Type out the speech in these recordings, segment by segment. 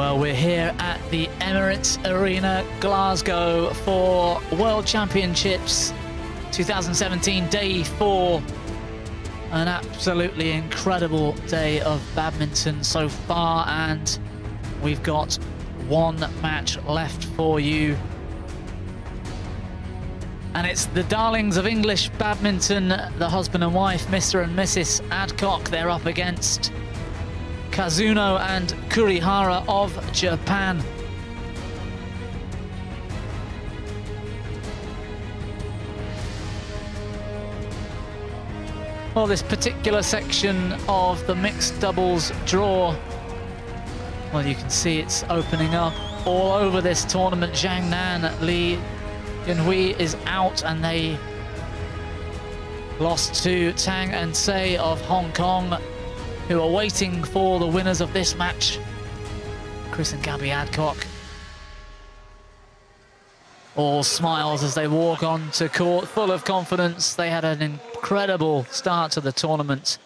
Well, we're here at the Emirates Arena, Glasgow, for World Championships 2017, day 4. An absolutely incredible day of badminton so far, and we've got one match left for you. And it's the darlings of English badminton, the husband and wife, Mr. and Mrs. Adcock. They're up against Kazuno and Kurihara of Japan. Well, this particular section of the mixed doubles draw, well, you can see it's opening up all over this tournament. Zhang Nan, Li Yunhui is out, and they lost to Tang and Sei of Hong Kong, who are waiting for the winners of this match, Chris and Gabby Adcock. All smiles as they walk onto court, full of confidence. They had an incredible start to the tournament,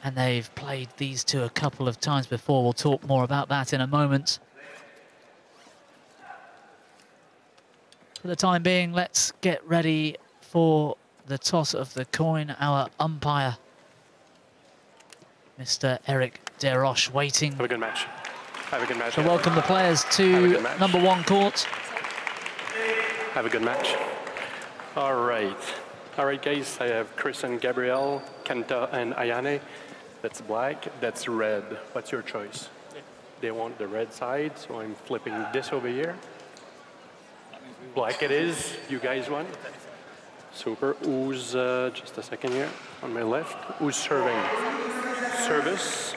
and they've played these two a couple of times before. We'll talk more about that in a moment. For the time being, let's get ready for the toss of the coin. Our umpire, Mr. Eric Desroches, waiting. Have a good match. Have a good match. To welcome the players to #1 court. Have a good match. All right. All right, guys. I have Chris and Gabrielle, Kenta and Ayane. That's black. That's red. What's your choice? They want the red side, so I'm flipping this over here. Black it is. You guys won. Super. Who's, just a second here, on my left. Who's serving? Service.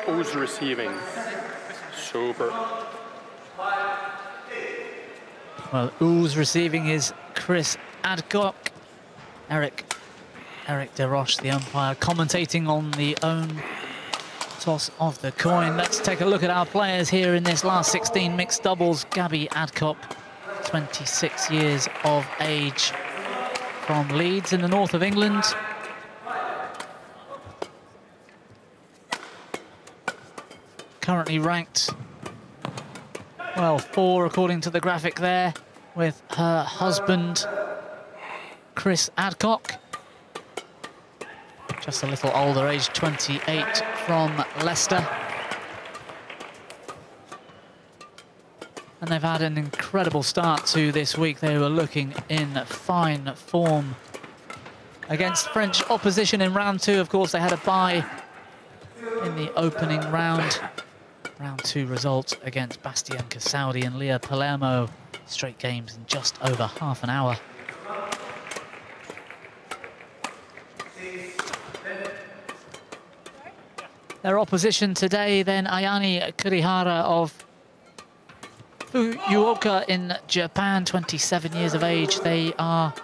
Who's receiving? Super. Well, who's receiving is Chris Adcock. Eric Desroches, the umpire, commentating on the own toss of the coin. Let's take a look at our players here in this last 16 mixed doubles. Gabby Adcock, 26 years of age, from Leeds in the north of England. Currently ranked, well, 4 according to the graphic there, with her husband, Chris Adcock. Just a little older, age 28, from Leicester. And they've had an incredible start to this week. They were looking in fine form against French opposition in round 2. Of course, they had a bye in the opening round. Round 2 result against Bastian Casaudi and Leah Palermo. Straight games in just over half an hour. Their opposition today, then, Ayane Kurihara of Fukuoka in Japan, 27 years of age. They are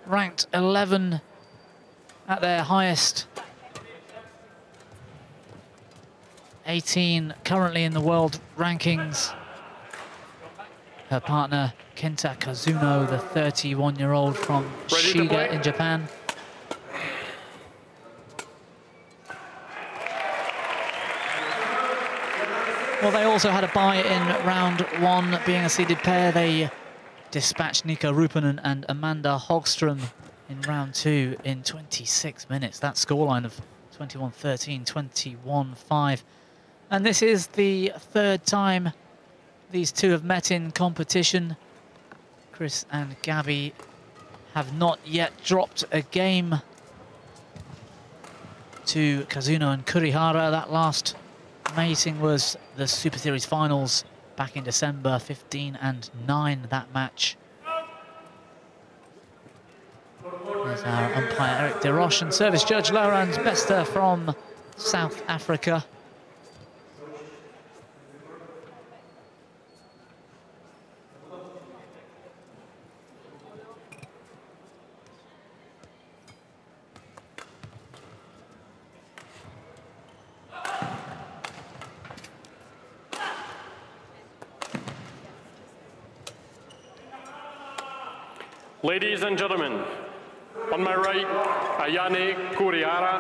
ranked 11 at their highest. 18 currently in the world rankings. Her partner, Kenta Kazuno, the 31-year-old from Shiga in Japan. Well, they also had a bye in round 1, being a seeded pair. They dispatched Nika Rupanen and Amanda Hogström in round 2 in 26 minutes. That scoreline of 21-13, 21-5. And this is the 3rd time these two have met in competition. Chris and Gabby have not yet dropped a game to Kazuno and Kurihara. That last mating was the Super Series finals back in December, 15-9, that match. There's our umpire, Eric Desroches, and service judge, Laurens Bester from South Africa. Ladies and gentlemen, On my right, Ayane, Kurihara,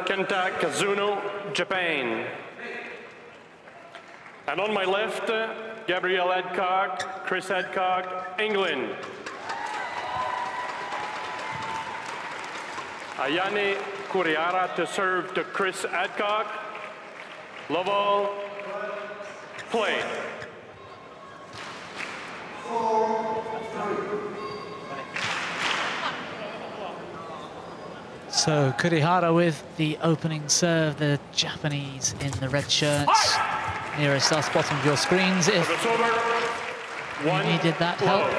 Kenta, Kazuno, Japan. And on my left, Gabrielle Adcock, Chris Adcock, England. Ayane Kurihara to serve to Chris Adcock. Love all. Play. So Kurihara with the opening serve, the Japanese in the red shirts. Nearest us, bottom of your screens, if you needed that help.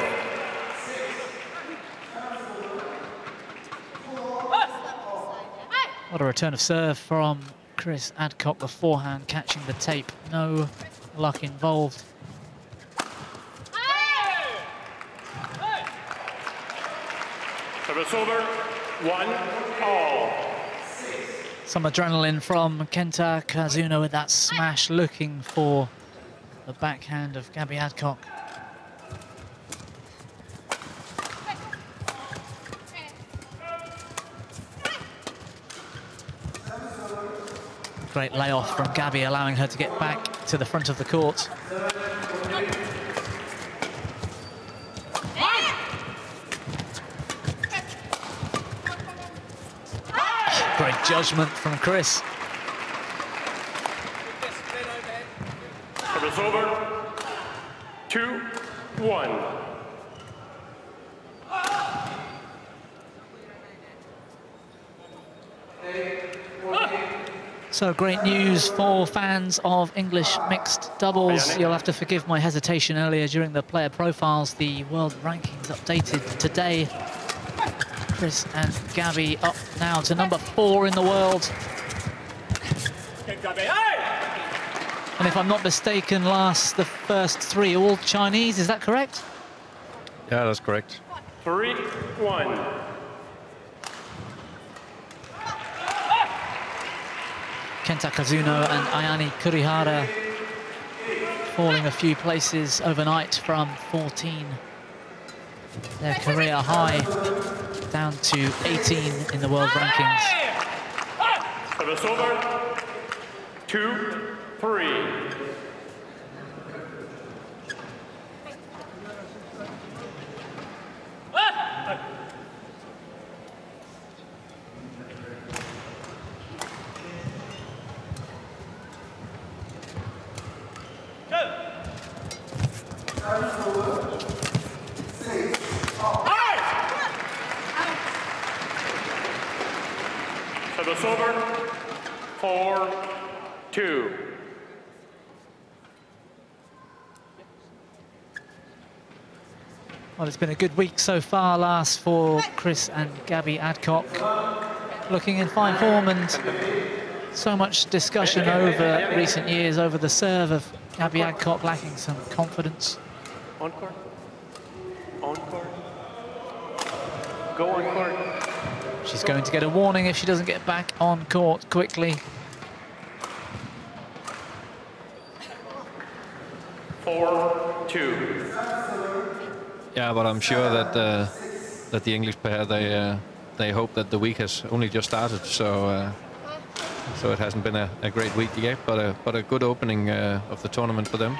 What a return of serve from Chris Adcock, the forehand catching the tape. No luck involved. Service over, 1-all. Some adrenaline from Kenta. Kazuno with that smash, looking for the backhand of Gabby Adcock. Great layoff from Gabby, allowing her to get back to the front of the court. Great judgment from Chris. Service over, 2-1. So great news for fans of English mixed doubles. You'll have to forgive my hesitation earlier during the player profiles. The world rankings updated today. Chris and Gabby up now to number 4 in the world. And if I'm not mistaken, the first 3 all Chinese, is that correct? Yeah, that's correct. 3-1. Kenta Kazuno and Ayane Kurihara falling a few places overnight from 14. Their career high down to 18 in the world rankings. Service over, 2-3. Service over, 4-2. Well, it's been a good week so far, Lars, for Chris and Gabby Adcock. Looking in fine form, and so much discussion over recent years over the serve of Gabby Adcock lacking some confidence. On court. On court. Go on court. She's going to get a warning if she doesn't get back on court quickly. 4-2. Yeah, but I'm sure that that the English pair they hope that the week has only just started, so so it hasn't been a great week yet, but a good opening of the tournament for them.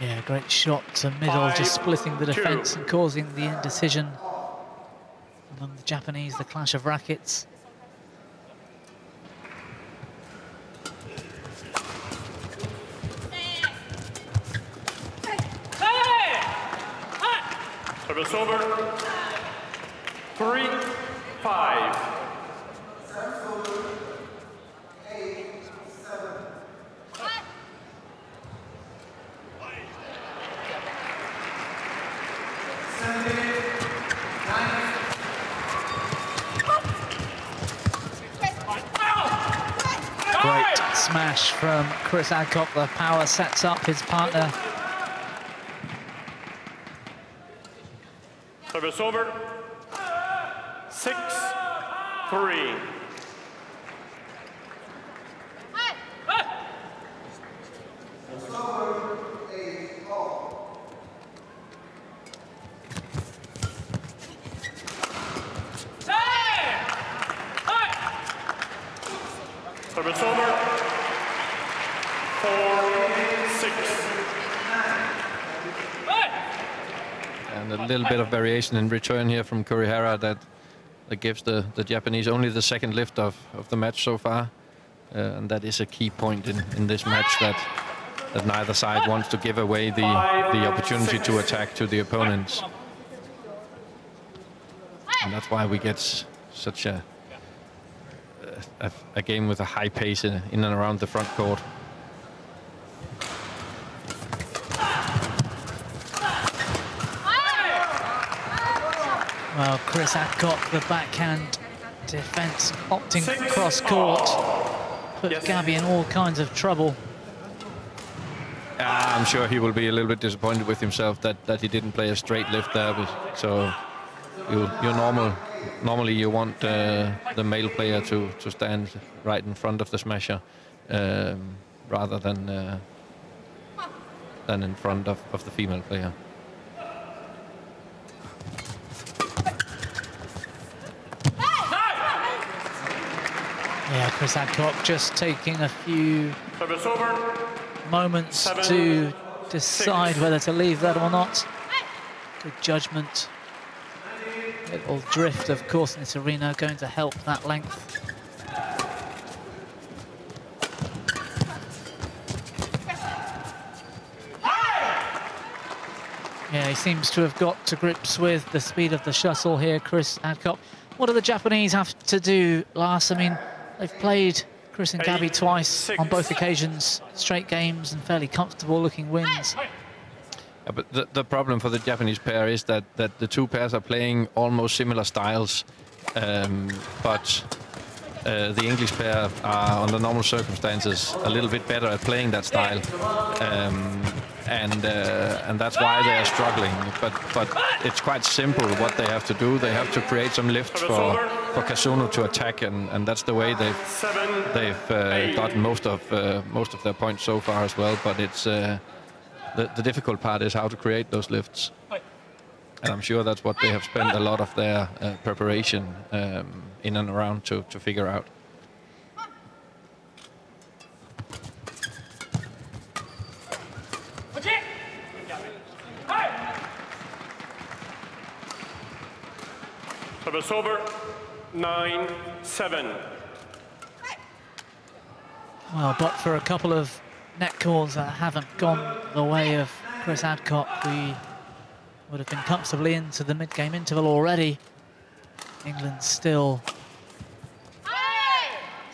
Yeah, great shot to middle, just splitting the defense and causing the indecision among the Japanese, the clash of rackets. Service over, 3-5. Great smash from Chris Adcock. The power sets up his partner. Service over, 6-3. And a little bit of variation in return here from Kurihara that gives the Japanese only the second lift of the match so far. And that is a key point in this match, that neither side wants to give away the opportunity to attack to the opponents. And that's why we get such a game with a high pace in and around the front court. Well, Chris Adcock, the backhand defense opting cross court, put Gabby in all kinds of trouble. I'm sure he will be a little bit disappointed with himself that he didn't play a straight lift there. So normally you want the male player to stand right in front of the smasher rather than in front of the female player. Yeah, Chris Adcock just taking a few moments to decide whether to leave that or not. Good judgment. Little drift, of course, in this arena, going to help that length. Yeah, he seems to have got to grips with the speed of the shuttle here, Chris Adcock. What do the Japanese have to do, Lars? I mean, they've played Chris and Gabby twice on both occasions, straight games and fairly comfortable looking wins. Yeah, but the problem for the Japanese pair is that the two pairs are playing almost similar styles, but the English pair are, under normal circumstances, a little bit better at playing that style, and that's why they are struggling. But it's quite simple what they have to do. They have to create some lift for Kazuno to attack, and that's the way they've gotten most of their points so far as well. But it's the difficult part is how to create those lifts, and I'm sure that's what they have spent a lot of their preparation in and around to figure out. Service over, 9-7. Well, but for a couple of net calls that haven't gone the way of Chris Adcock, we would have been comfortably into the mid-game interval already. England still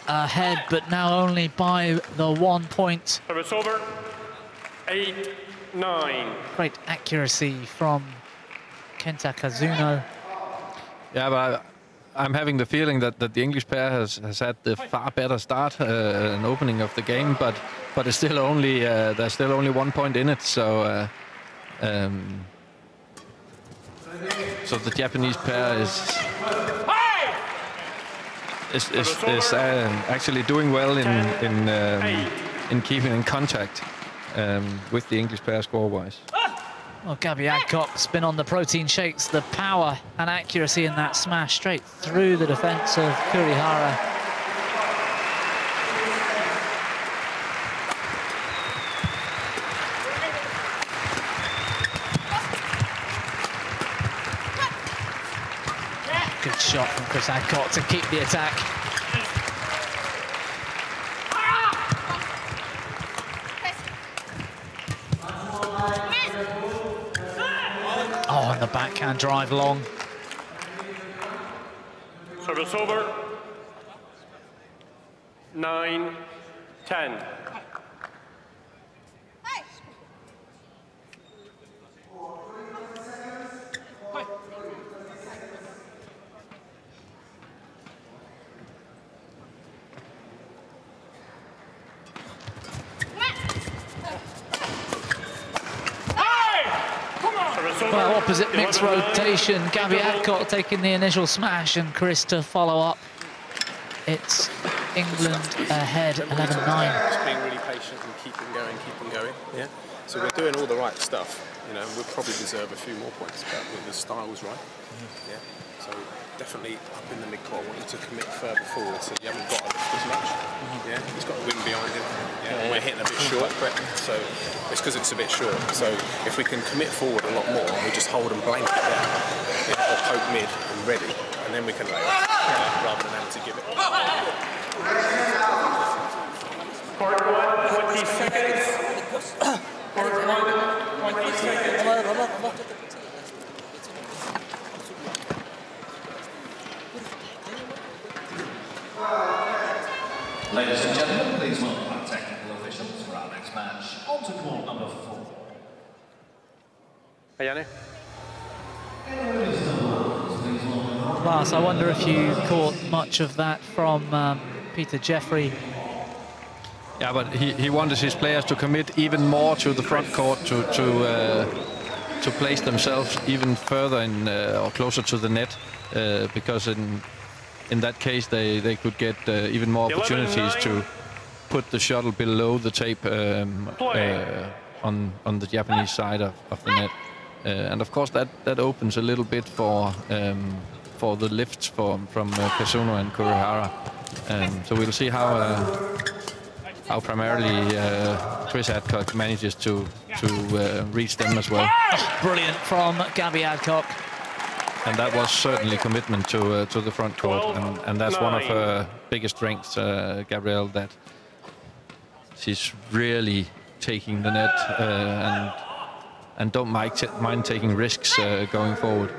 ahead, but now only by the 1 point. Service over, 8-9. Great accuracy from Kenta Kazuno. Yeah, but I'm having the feeling that the English pair has had the far better start and opening of the game, but it's still only there's still only 1 point in it. So so the Japanese pair is actually doing well in keeping in contact with the English pair score-wise. Well, Gabby Adcock's been on the protein shakes, the power and accuracy in that smash straight through the defence of Kurihara. Good shot from Chris Adcock to keep the attack. Oh, and the backhand drive long. Service over, 9-10. Well, opposite mixed rotation, Gabby Adcock taking the initial smash and Chris to follow up. It's England ahead, 11-9. Just being really patient and keeping going, yeah? So we're doing all the right stuff, you know, we'll probably deserve a few more points, but the style's right, yeah? So definitely up in the mid-court. I want you to commit further forward so you haven't got to lift as much. Yeah, he's got a wind behind him. Yeah, and we're hitting a bit short, so it's because it's a bit short. So if we can commit forward a lot more, we just hold and blanket down, or poke mid and ready, and then we can lay off, rather than having to give it. Court 1, 20 seconds. Court 1, 20 seconds. Ladies and gentlemen, please welcome our technical officials for our next match. On to court number 4. Ayane? Lars, I wonder if you caught much of that from Peter Jeffrey. Yeah, but he wanted his players to commit even more to the front court to place themselves even further in or closer to the net, because in that case they could get even more opportunities to put the shuttle below the tape on the Japanese side of the net, and of course that opens a little bit for the lifts from Kazuno and Kurihara, so we'll see how primarily Chris Adcock manages to reach them as well. Brilliant from Gabby Adcock. And that was certainly commitment to the front court, and that's one of her biggest strengths, Gabrielle, that she's really taking the net and don't mind taking risks going forward.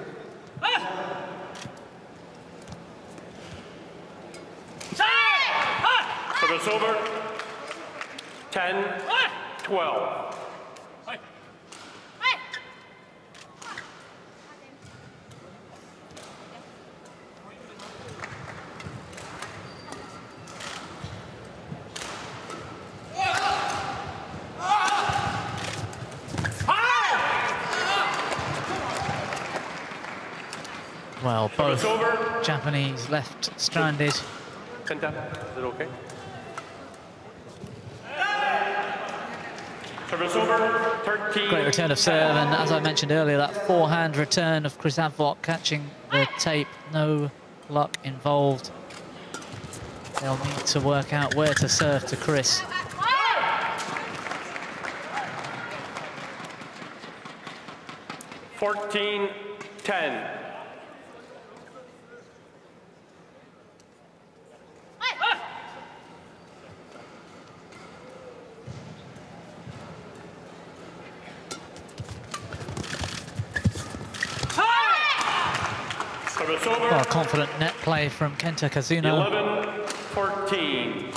Service over. 10, 12. Well, both Japanese left stranded. Kenta, is it okay? Service over, 13. Great return of serve, and as I mentioned earlier, that forehand return of Chris Adcock catching the tape. No luck involved. They'll need to work out where to serve to Chris. $14, 10. Well, confident net play from Kenta Kazuno. 11-14.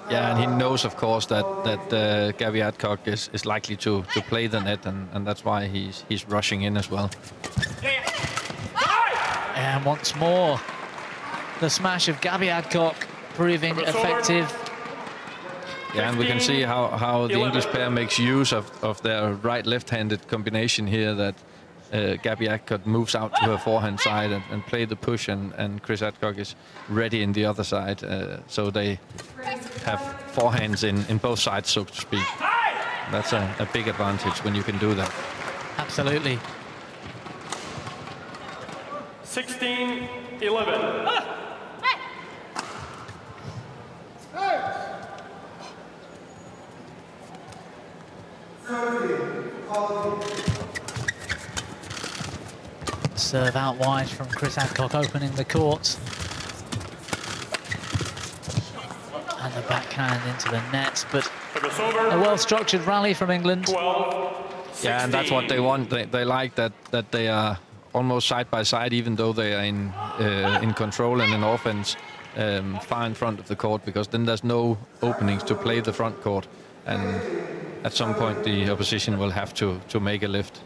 Yeah, and he knows, of course, that Gabby Adcock is likely to play the net, and that's why he's rushing in as well. And once more, the smash of Gabby Adcock proving effective. Yeah, and we can see how the English pair makes use of their right-left-handed combination here, that Gabby Adcock moves out to her forehand side and play the push, and Chris Adcock is ready in the other side. So they have forehands in both sides, so to speak. That's a big advantage when you can do that. Absolutely. 16-11. Serve out wide from Chris Adcock, opening the court. And the backhand into the nets, but a well-structured rally from England. 12, yeah, and that's what they want. They like that they are almost side by side, even though they are in control and in offense, far in front of the court, because then there's no openings to play the front court, and at some point the opposition will have to make a lift.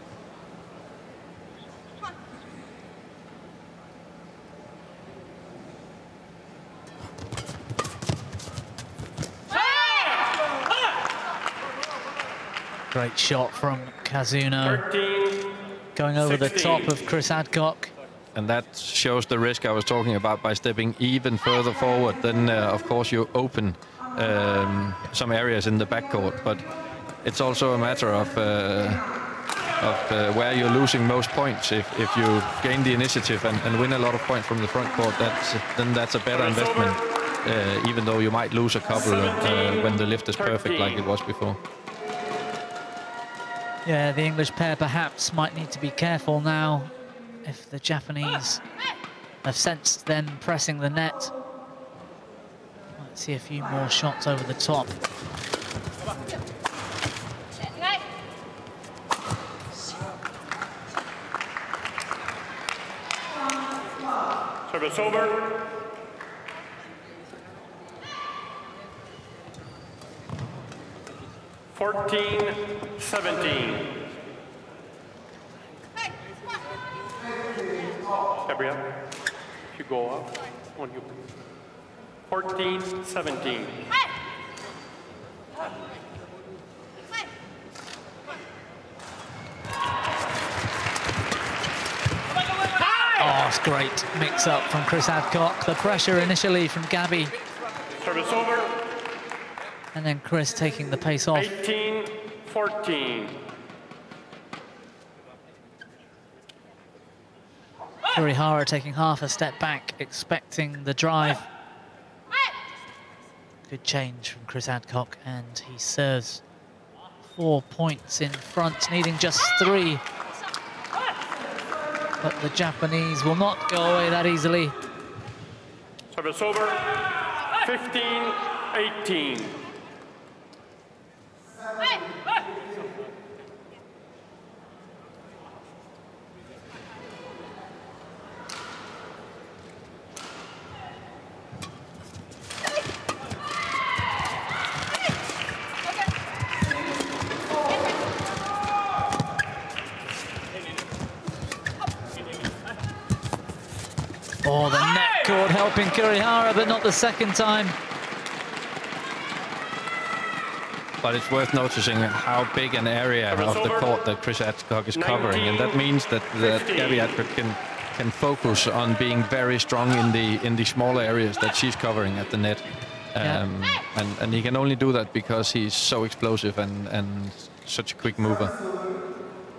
Great shot from Kazuno, 13, going over 16. the top of Chris Adcock. And that shows the risk I was talking about. By stepping even further forward, then of course you open some areas in the backcourt. But it's also a matter of where you're losing most points. If you gain the initiative and win a lot of points from the front court, then that's a better investment, even though you might lose a couple when the lift is perfect like it was before. Yeah, the English pair perhaps might need to be careful now if the Japanese have sensed them pressing the net. Might see a few more shots over the top. Service over. (14-17). Gabrielle, if you go up, on you. 14-17. Oh, it's great mix-up from Chris Adcock. The pressure initially from Gabby. Service over. And then Chris taking the pace off. 18-14. Kurihara taking half a step back, expecting the drive. Good change from Chris Adcock, and he serves 4 points in front, needing just 3. But the Japanese will not go away that easily. Service over. 15-18. Oh, the net cord helping Kurihara, but not the second time. But it's worth noticing how big an area of the court that Chris Adcock is covering, and that means that Gabby Adcock can focus on being very strong in the smaller areas that she's covering at the net. And he can only do that because he's so explosive and such a quick mover.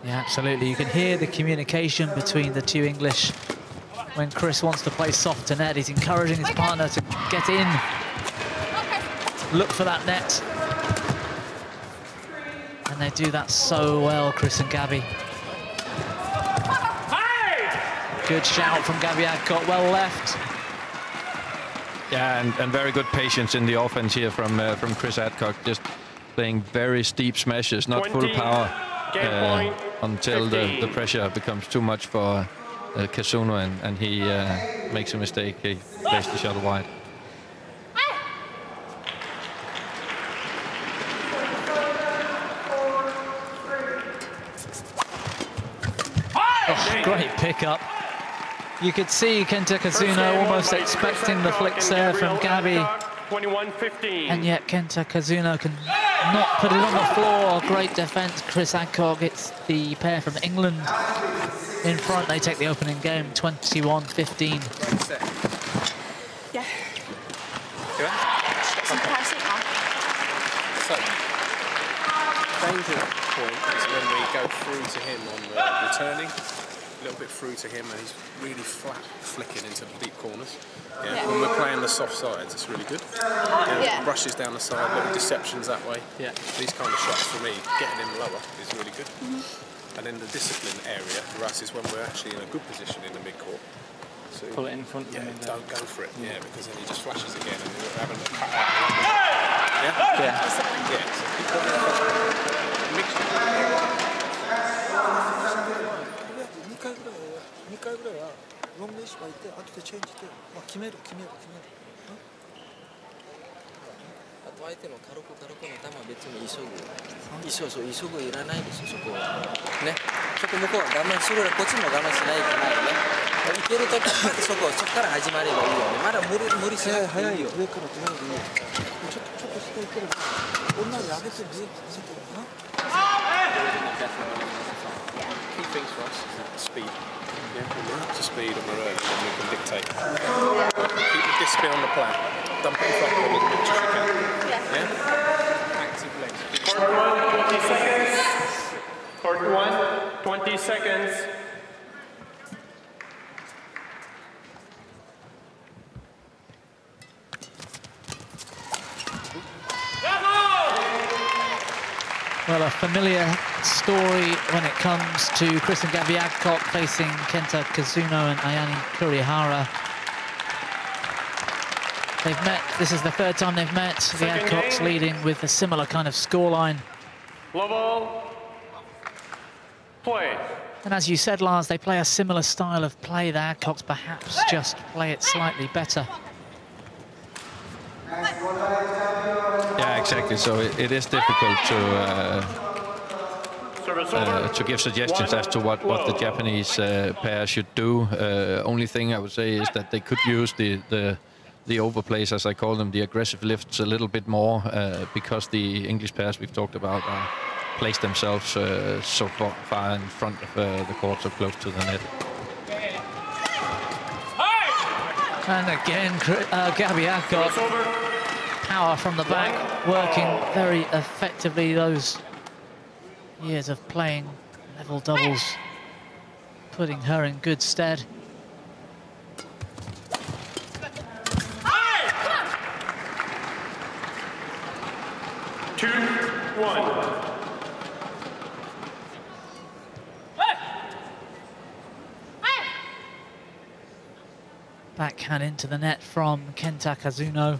Yeah, absolutely. You can hear the communication between the two English. When Chris wants to play soft to net, he's encouraging his partner to get in, look for that net. And they do that so well, Chris and Gabby. Good shout from Gabby Adcock, well left. Yeah, and very good patience in the offense here from Chris Adcock, just playing very steep smashes, not full power, until the pressure becomes too much for Kazuno, and he makes a mistake. He plays the shuttle wide. Oh, great pickup. You could see Kenta Kazuno almost expecting the flick serve from Gabby. 21-15. And yet Kenta Kazuno can not put it on the floor. Great defense, Chris Adcock. It's the pair from England in front. They take the opening game, 21-15. Yeah. Okay. So, danger point is when we go through to him on the returning, a little bit through to him, and he's really flat flicking into the deep corners. Yeah. When we're playing the soft sides, it's really good. Brushes down the side, little deceptions that way. Yeah. These kind of shots for me, getting him lower is really good. And then the discipline area for us is when we're actually in a good position in the mid-court. So pull it in front. Yeah, don't go for it. Yeah, because then he just flashes again and we're having to cut out. Yeah? Yeah. Yeah. So keep putting it in mixture. 2回ぐらいはロングレシーバー行って後でチェンジで、まあ、決める。あと相手の軽くの球は別に急ぐいらないですよ、そこはね。そこ向こうは我慢するからこっちも我慢しないとないよね。いけるときはそこから始まればいいよね。まだ無理しない早いよ。上から止めるでいいよ。ちょっと下行ける。こんなに上げてみそこな。Key things for us is speed. Yeah, when we're up to speed on the road, then we can dictate. Keep the discipline on the plan. Dump it in front of them as much as you can. Yeah? Active legs. Court 1, 20 seconds. Court 1, 20 seconds. Well, a familiar story when it comes to Chris and Gabby Adcock facing Kenta Kazuno and Ayane Kurihara. They've met, this is the third time they've met. The Adcocks leading with a similar kind of scoreline. Level. Play. And as you said, Lars, they play a similar style of play. The Adcocks perhaps just play it slightly better. Yeah, exactly. So it is difficult to give suggestions as to what the Japanese pair should do. Only thing I would say is that they could use the overplays, as I call them, the aggressive lifts a little bit more, because the English pairs we've talked about place themselves so far in front of the court, so close to the net. And again, Gabby Adcock, power from the back, working very effectively. Those years of playing level doubles, putting her in good stead. Two, one. Backhand into the net from Kenta Kazuno.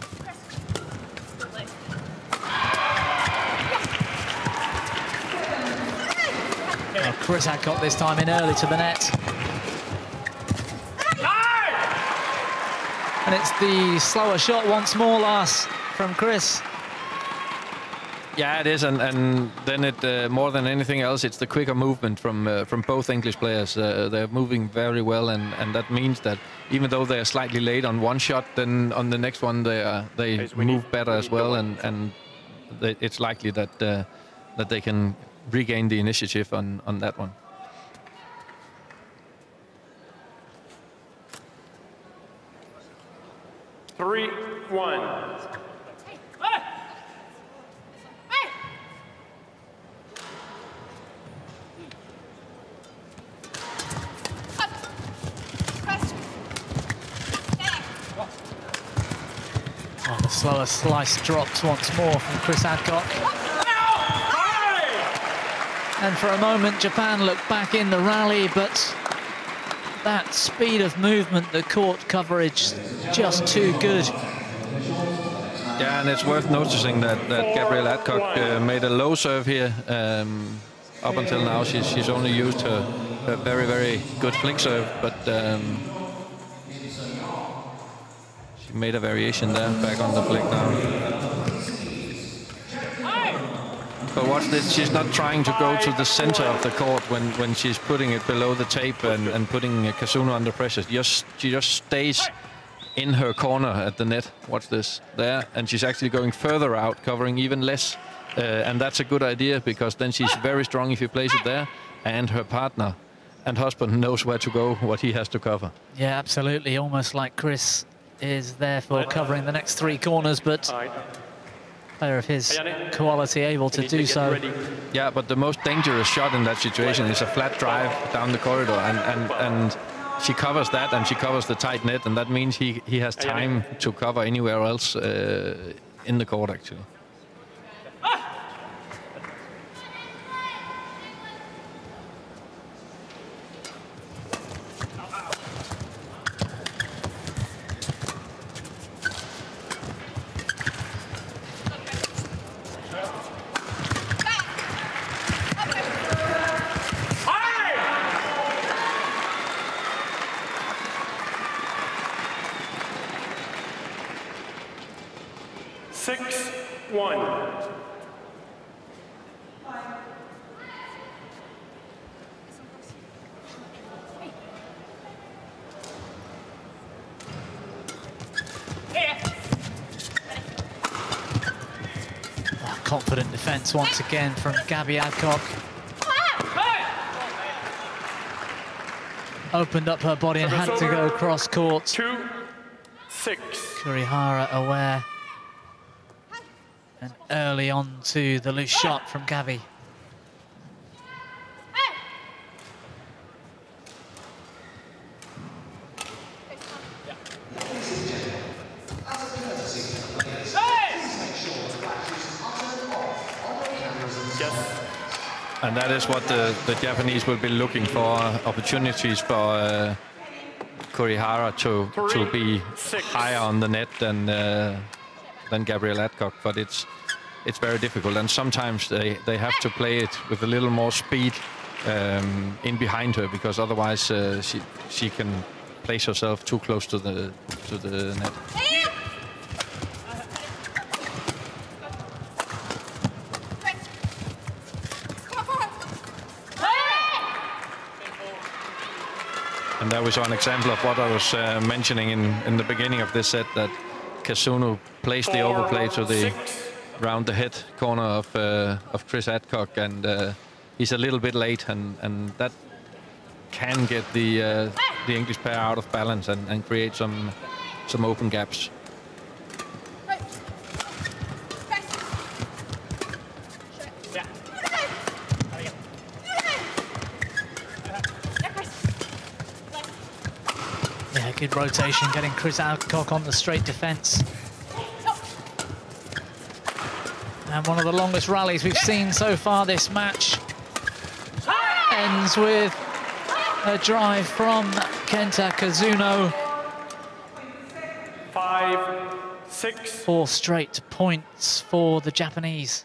Well, Chris Adcock this time in early to the net. And it's the slower shot once more, Lars, from Chris. Yeah, it is, and then it more than anything else, it's the quicker movement from both English players. They're moving very well, and that means that even though they are slightly late on one shot, then on the next one they move better as well, and it's likely that that they can regain the initiative on that one. Three, one. Oh, the slower slice drops once more from Chris Adcock. And for a moment, Japan looked back in the rally, but that speed of movement, the court coverage, just too good. Yeah, and it's worth noticing that Gabrielle Adcock made a low serve here. Up until now, she's only used her very, very good flick serve, but she made a variation there, back on the flick now. But watch this, she's not trying to go to the center of the court when she's putting it below the tape and putting Kazuno under pressure. She just stays in her corner at the net. Watch this, there, and she's actually going further out, covering even less. And that's a good idea, because then she's very strong if you place it there, and her partner and husband knows where to go, what he has to cover. Yeah, absolutely, almost like Chris is therefore covering the next three corners, but player of his quality able to do so. Yeah, but the most dangerous shot in that situation is a flat drive down the corridor, and she covers that, and she covers the tight net, and that means he has time to cover anywhere else in the court, actually. Confident defense once again from Gabby Adcock. Opened up her body and had to go cross court. 2-6. Kurihara aware And early on to the loose shot from Gabi. And that is what the Japanese will be looking for, opportunities for Kurihara to be higher on the net than Gabrielle Adcock, but it's very difficult, and sometimes they have to play it with a little more speed in behind her, because otherwise she can place herself too close to the net. And that was an example of what I was mentioning in the beginning of this set, that Kazuno placed the overplay to the round the head corner of Chris Adcock, and he's a little bit late, and that can get the English pair out of balance and create some open gaps. Yeah, good rotation, getting Chris Adcock on the straight defence. And one of the longest rallies we've seen so far this match ends with a drive from Kenta Kazuno. 5-6. 4 straight points for the Japanese.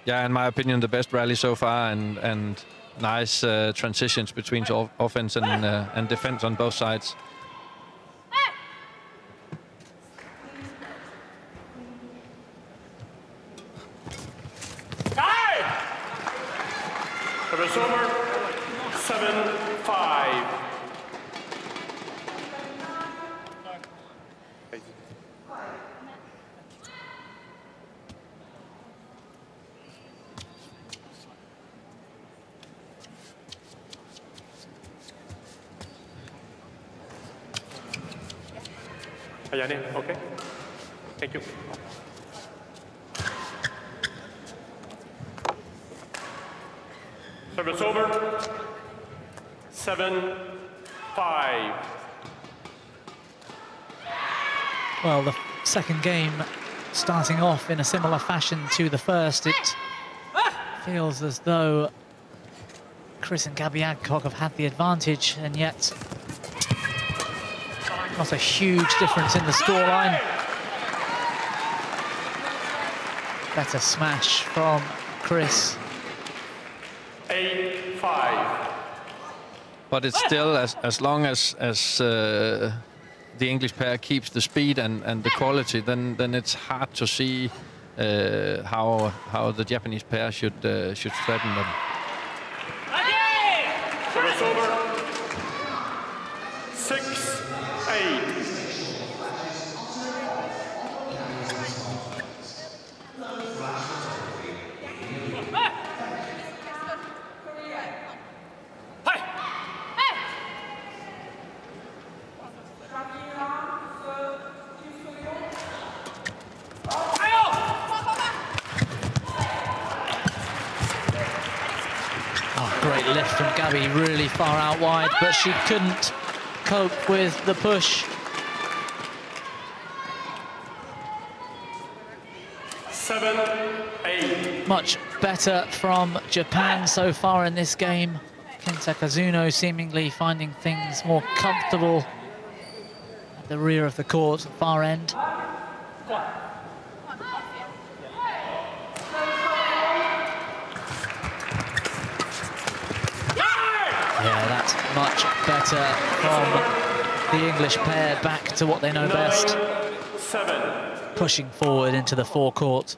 Yeah, in my opinion, the best rally so far, and nice transitions between offense and defense on both sides. Service over. 7-5. Ayane, okay. Thank you. Service over. 7-5. Well, the second game starting off in a similar fashion to the first. It feels as though Chris and Gabi Adcock have had the advantage, and yet not a huge difference in the scoreline. Better smash from Chris. 8-5. But it's still, as long as the English pair keeps the speed and the quality, then it's hard to see how the Japanese pair should threaten them. Service over. 6-8. Great lift from Gabi, really far out wide, but she couldn't cope with the push. 7-8. Much better from Japan so far in this game. Kenta Kazuno seemingly finding things more comfortable at the rear of the court, far end. Yeah, that's much better from the English pair, back to what they know best. 9-7. Pushing forward into the forecourt.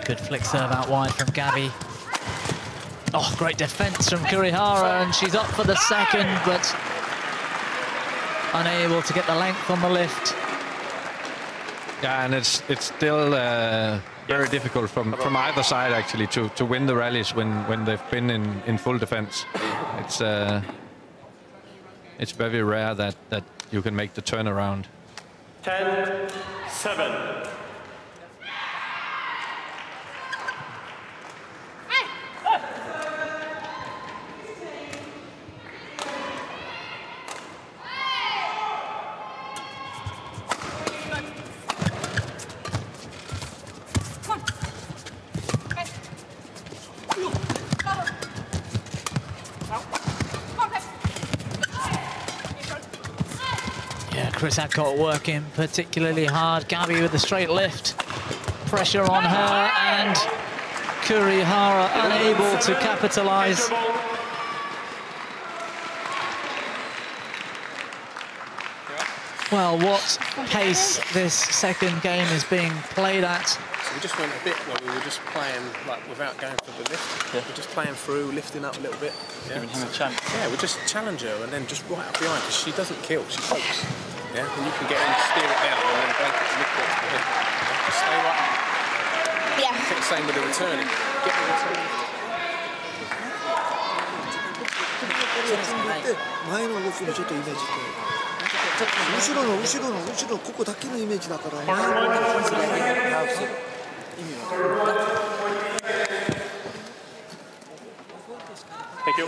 Good flick serve out wide from Gabi. Oh, great defense from Kurihara, and she's up for the second, but unable to get the length on the lift. Yeah, and it's still very difficult from either side actually to win the rallies when they've been in full defense. It's very rare that you can make the turnaround. 10-7. Chris Adcock working particularly hard. Gabby with a straight lift. Pressure on her, and Kurihara unable to capitalize. Well, what pace this second game is being played at. So we just went a bit where we were just playing like without going for the lift. Yeah. We're just playing through, lifting up a little bit. Yeah. Giving him a chance. Yeah, we just challenge her and then just right up behind, because she doesn't kill, she pokes. Yeah, and you can get in, steer it down, and then break it, lift it to the head. Just stay right. Yeah. I think the same with the returning. Get the returning. 前の動きもちょっとイメージして後ろのここだけのイメージだから。 Thank you.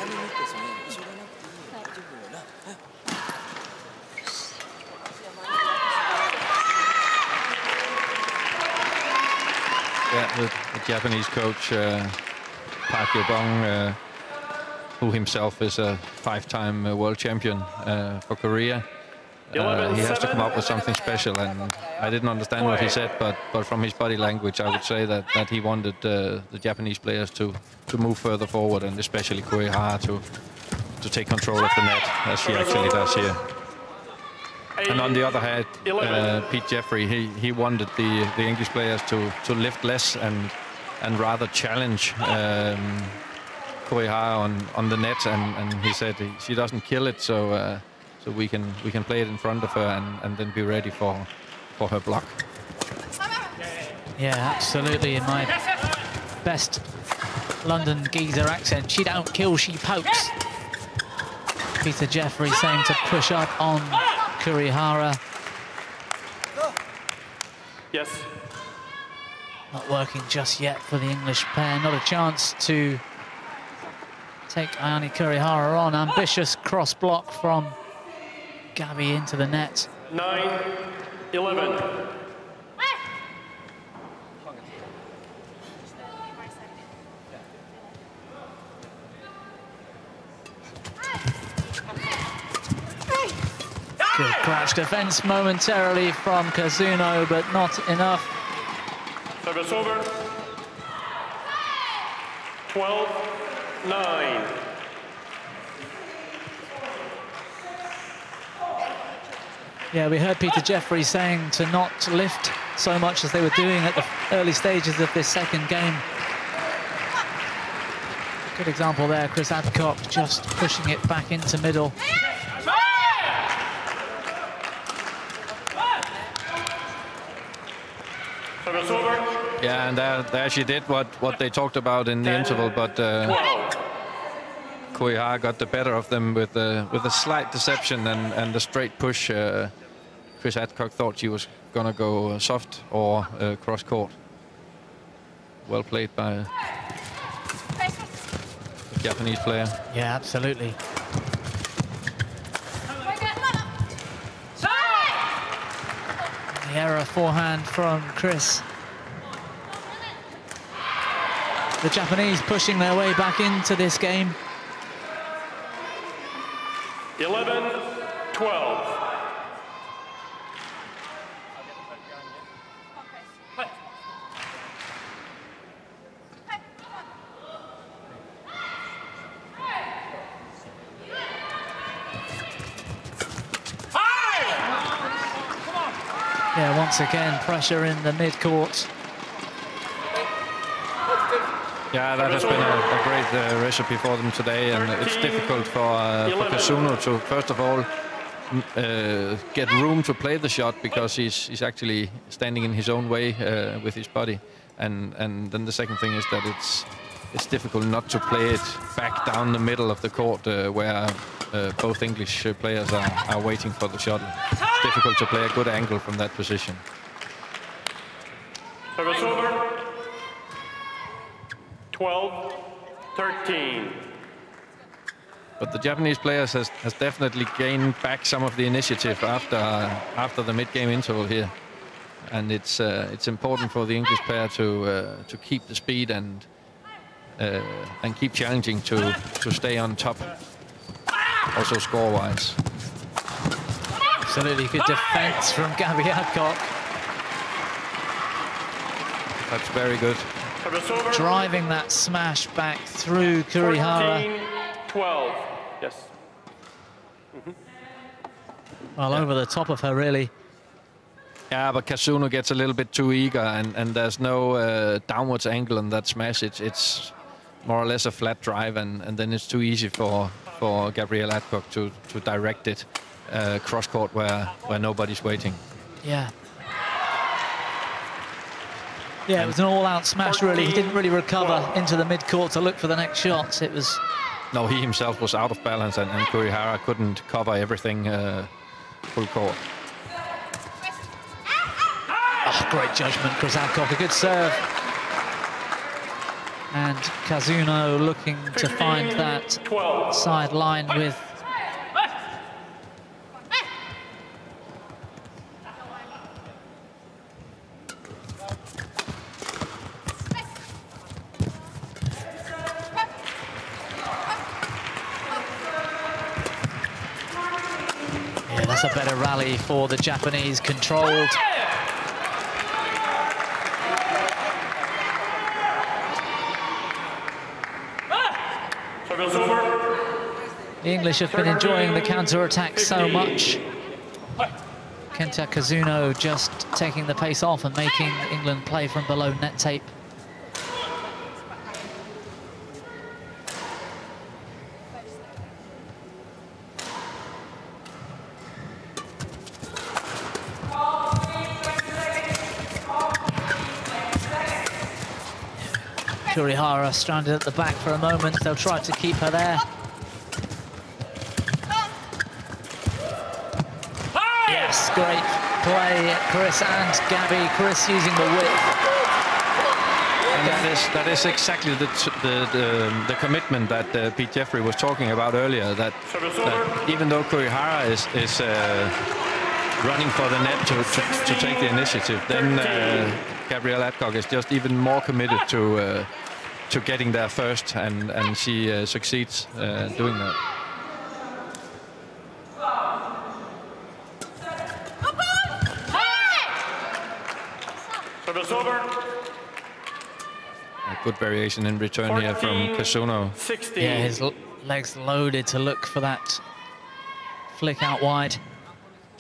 Yeah, the Japanese coach Park Yobong, who himself is a 5-time world champion for Korea. He has to come up with something special, and I didn't understand what he said, but from his body language, I would say that he wanted the Japanese players to move further forward, and especially Kurihara to take control of the net, as she actually does here. And on the other hand, Pete Jeffrey, he wanted the English players to lift less and rather challenge Kurihara on the net, and he said she doesn't kill it, so we can play it in front of her and then be ready for her block. Yeah, absolutely. In my best London geezer accent, she don't kill, she pokes. Peter Jeffrey saying to push up on Kurihara. Yes. Not working just yet for the English pair. Not a chance to take Ayane Kurihara on. Ambitious cross block from Gabby into the net. 9-11. Good crouch defense momentarily from Kazuno, but not enough. Service over. 12-9. Yeah, we heard Peter Jeffrey saying to not lift so much as they were doing at the early stages of this second game. Good example there, Chris Adcock just pushing it back into middle. Yeah, and there she did what they talked about in the interval, but Kurihara got the better of them with a slight deception and a straight push. Chris Adcock thought she was going to go soft or cross court. Well played by the Japanese player. Yeah, absolutely. The error forehand from Chris. The Japanese pushing their way back into this game. 11-12. Yeah, once again, pressure in the mid-court. Yeah, that has been a great recipe for them today, and it's difficult for Kazuno to, first of all, get room to play the shot because he's actually standing in his own way with his body. And then the second thing is that it's difficult not to play it back down the middle of the court where both English players are waiting for the shuttle. It's difficult to play a good angle from that position. Service over. 12-13. But the Japanese players has definitely gained back some of the initiative after the mid-game interval here, and it's important for the English pair to keep the speed and keep challenging to stay on top, also score-wise. Absolutely good defense from Gabby Adcock. That's very good. Driving that smash back through Kurihara. 14-12. Yes. Well, over the top of her, really. Yeah, but Kazuno gets a little bit too eager, and there's no downwards angle on that smash. It's more or less a flat drive, and then it's too easy for Gabrielle Adcock to direct it cross court where nobody's waiting. Yeah. Yeah, it was an all-out smash, really. He didn't really recover into the mid-court to look for the next shots. It was... No, he himself was out of balance, and Kurihara couldn't cover everything full court. Oh, great judgment, Chris Adcock. A good serve. And Kazuno looking to find that sideline with... Yeah, that's a better rally for the Japanese, controlled. The English have been enjoying the counter-attack so much. Kenta Kazuno just taking the pace off and making England play from below net tape. Kurihara stranded at the back for a moment. They'll try to keep her there. Yes, great play, Chris and Gabby. Chris using the width. And that is exactly the commitment that Pete Jeffrey was talking about earlier. That even though Kurihara is running for the net to take the initiative, then Gabrielle Adcock is just even more committed to getting there first, and she succeeds doing that. Service over. A good variation in return here from Kazuno. 16. Yeah, his legs loaded to look for that flick out wide.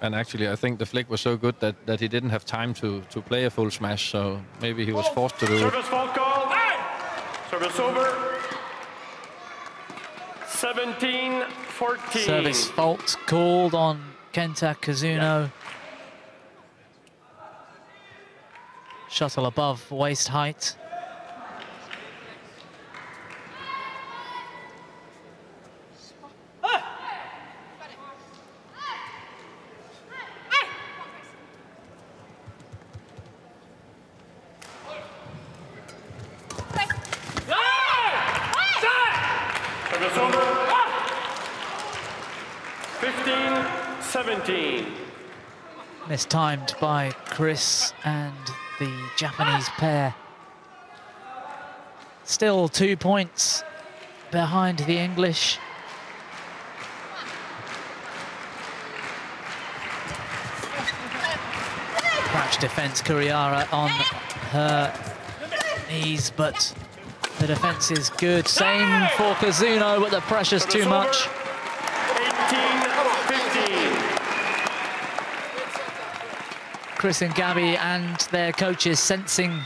And actually, I think the flick was so good that he didn't have time to play a full smash, so maybe he was forced to do it. Service fault call. Service over. 17-14. Service fault called on Kenta Kazuno. Shuttle above waist height. Service over. 15-17. Mistimed by Chris and the Japanese pair. Still 2 points behind the English. Crouch defense, Kurihara on her knees, but the defense is good. Same for Kazuno, but the pressure's too much. 18-15. Chris and Gabby and their coaches sensing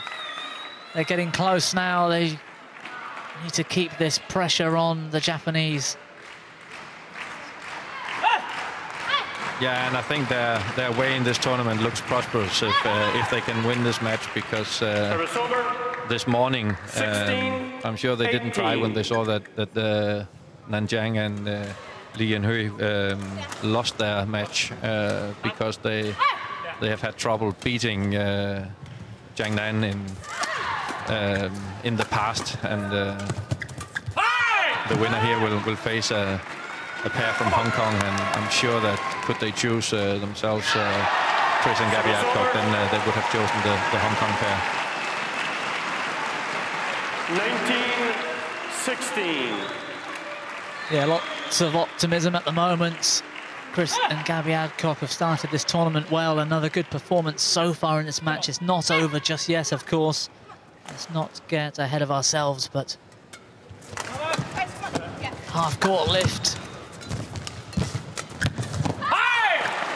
they're getting close now. They need to keep this pressure on the Japanese. Yeah, and I think their way in this tournament looks prosperous if they can win this match, because this morning I'm sure they didn't try when they saw that Nanjiang and Li Yanhui lost their match because they have had trouble beating Jiangnan in the past, and the winner here will face a pair from Hong Kong, and I'm sure that could they choose themselves Chris and Gabby Adcock, then they would have chosen the Hong Kong pair. 19-16. Yeah, lots of optimism at the moment. Chris and Gabby Adcock have started this tournament well. Another good performance so far in this match. It's not over just yet, of course. Let's not get ahead of ourselves, but half-court lift.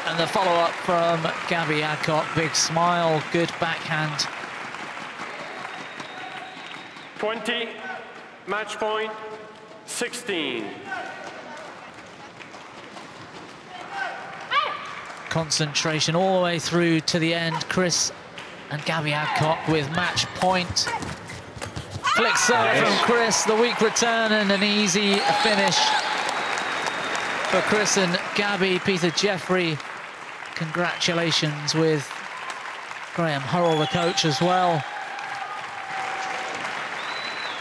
And the follow-up from Gabby Adcock. Big smile, good backhand. 20, match point, 16. Concentration all the way through to the end. Chris and Gabby Adcock with match point. Flick serve from Chris, the weak return, and an easy finish for Chris and Gabby. Peter Jeffrey, congratulations, with Graham Hurrell, the coach, as well.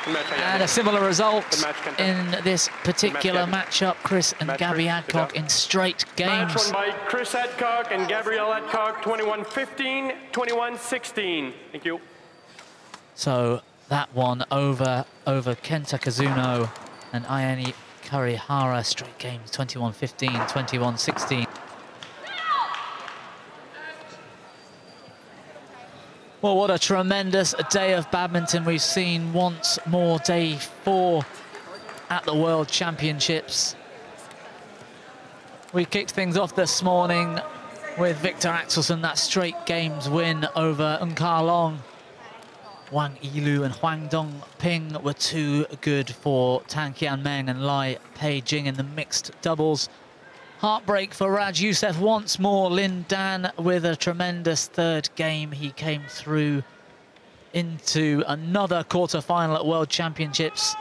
And a similar result in this particular matchup. Chris and Gabby Adcock in straight games. Match won by Chris Adcock and Gabrielle Adcock, 21-15, 21-16. Thank you. So that one over Kenta Kazuno and Ayane Kurihara. Straight games, 21-15, 21-16. Well, what a tremendous day of badminton we've seen once more. Day 4 at the World Championships. We kicked things off this morning with Victor Axelsen, that straight games win over Ng Ka Long. Wang Yilu and Huang Dongping were too good for Tan Kian Meng and Lai Pei Jing in the mixed doubles. Heartbreak for Raj Youssef once more. Lin Dan with a tremendous third game. He came through into another quarter-final at World Championships.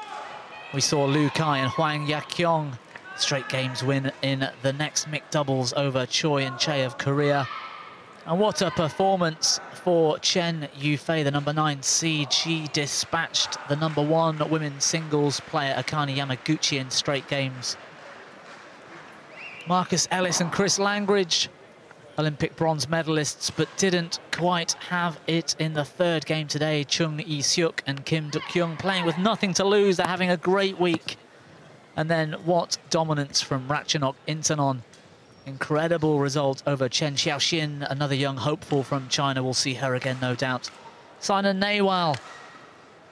We saw Lu Kai and Huang Yaqiong straight games win in the next mixed doubles over Choi and Che of Korea. And what a performance for Chen Yufei, the number 9 seed. She dispatched the number 1 women's singles player Akane Yamaguchi in straight games. Marcus Ellis and Chris Langridge, Olympic bronze medalists, but didn't quite have it in the third game today. Chung Yi-seok and Kim Duk-kyung playing with nothing to lose. They're having a great week. And then what dominance from Ratchanok Intanon. Incredible result over Chen Xiaoxin, another young hopeful from China. We'll see her again, no doubt. Simon Newell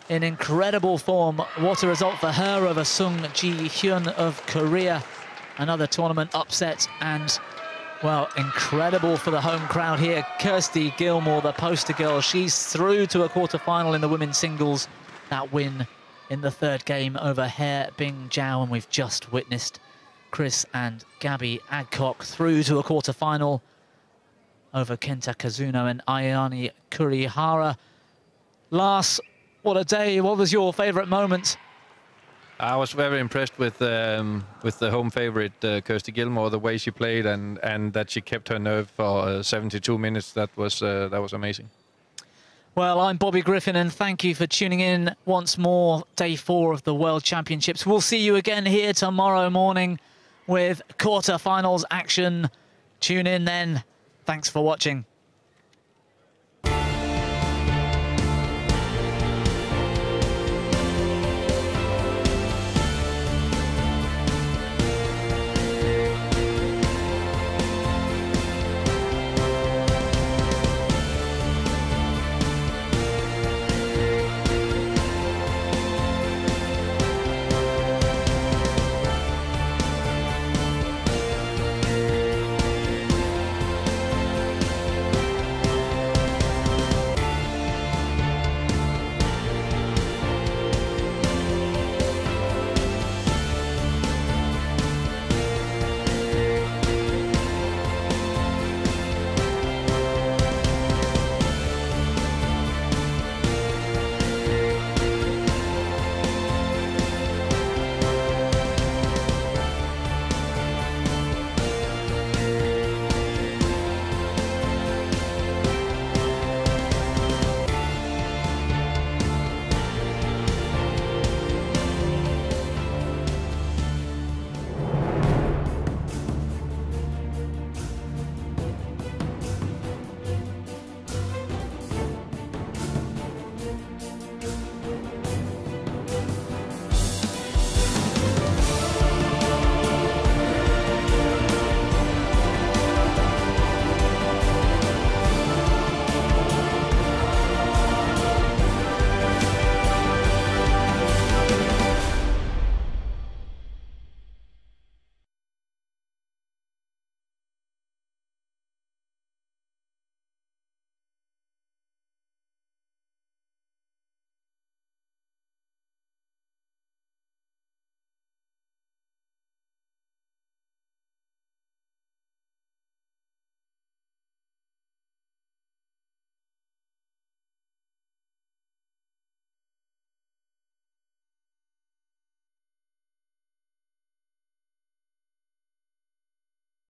in incredible form. What a result for her over Sung Ji-hyun of Korea. Another tournament upset, and, well, incredible for the home crowd here. Kirsty Gilmore, the poster girl, she's through to a quarter-final in the women's singles. That win in the third game over He Bing Zhao, and we've just witnessed Chris and Gabby Adcock through to a quarter-final over Kenta Kazuno and Ayane Kurihara. Lars, what a day. What was your favourite moment? I was very impressed with the home favorite, Kirsty Gilmore, the way she played and that she kept her nerve for 72 minutes. That was amazing. Well, I'm Bobby Griffin, and thank you for tuning in once more. Day 4 of the World Championships. We'll see you again here tomorrow morning with quarter-finals action. Tune in then. Thanks for watching.